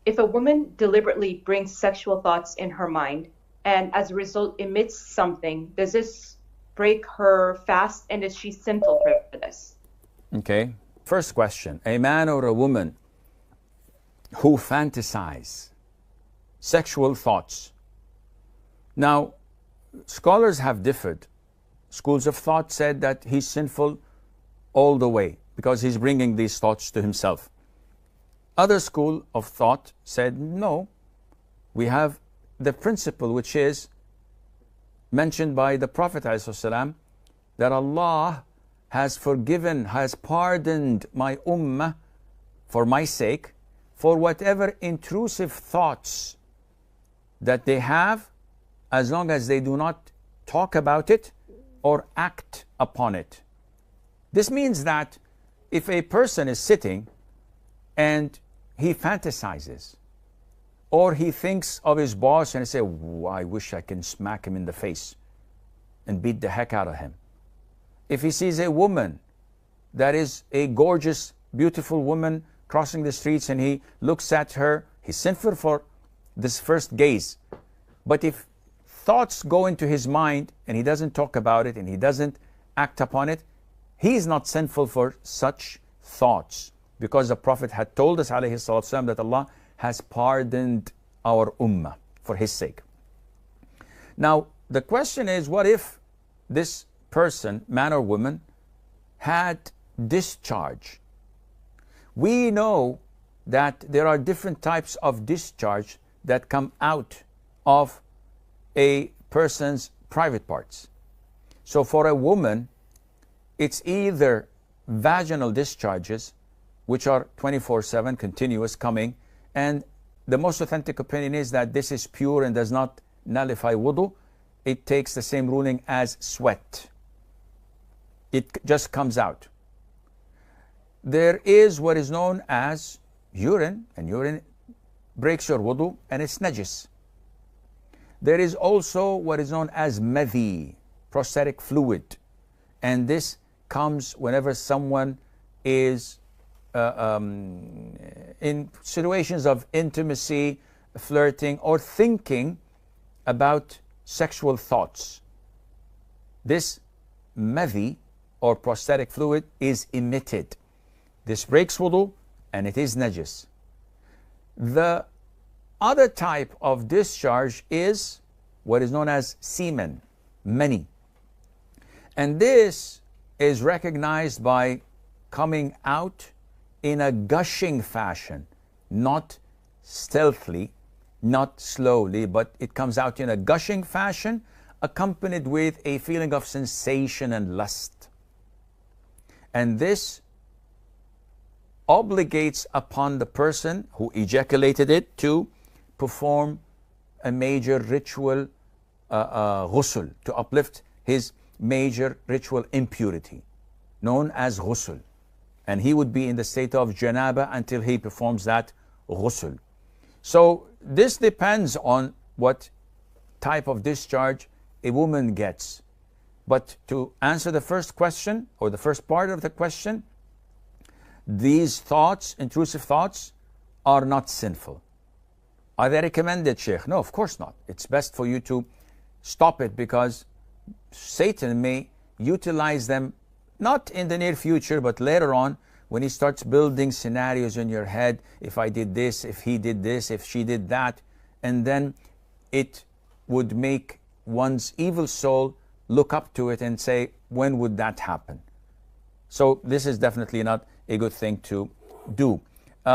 If a woman deliberately brings sexual thoughts in her mind and as a result emits something, does this break her fast and is she sinful for this? Okay. First question, a man or a woman who fantasize sexual thoughts. Now, scholars have differed. Schools of thought said that he's sinful all the way because he's bringing these thoughts to himself. Other school of thought said, no, we have the principle which is mentioned by the Prophet ﷺ, that Allah has forgiven, has pardoned my ummah for my sake, for whatever intrusive thoughts that they have, as long as they do not talk about it or act upon it. This means that if a person is sitting and he fantasizes, or he thinks of his boss and he says, I wish I can smack him in the face and beat the heck out of him. If he sees a woman that is a gorgeous, beautiful woman crossing the streets and he looks at her, he's sinful for this first gaze. But if thoughts go into his mind and he doesn't talk about it and he doesn't act upon it, he is not sinful for such thoughts, because the Prophet had told us ﷺ that Allah has pardoned our ummah for his sake. Now the question is, what if this person, man or woman, had discharge? We know that there are different types of discharge that come out of a person's private parts. So for a woman, it's either vaginal discharges, which are 24/7 continuous coming, and the most authentic opinion is that this is pure and does not nullify wudu. It takes the same ruling as sweat. It just comes out. There is what is known as urine, and urine breaks your wudu and it's najis. There is also what is known as madhi, prostatic fluid, and this comes whenever someone is in situations of intimacy, flirting, or thinking about sexual thoughts. This madhi or prostatic fluid is emitted. This breaks wudu and it is najis. The other type of discharge is what is known as semen, mani. And this is recognized by coming out in a gushing fashion, not stealthily, not slowly, but it comes out in a gushing fashion, accompanied with a feeling of sensation and lust. And this obligates upon the person who ejaculated it to perform a major ritual ghusl, to uplift his major ritual impurity, known as ghusl. And he would be in the state of janaba until he performs that ghusl. So this depends on what type of discharge a woman gets. But to answer the first question, or the first part of the question, these thoughts, intrusive thoughts, are not sinful. Are they recommended, Sheikh? No, of course not. It's best for you to stop it, because Satan may utilize them not in the near future, but later on, when he starts building scenarios in your head. If I did this, if he did this, if she did that, and then it would make one's evil soul look up to it and say, when would that happen? So this is definitely not a good thing to do.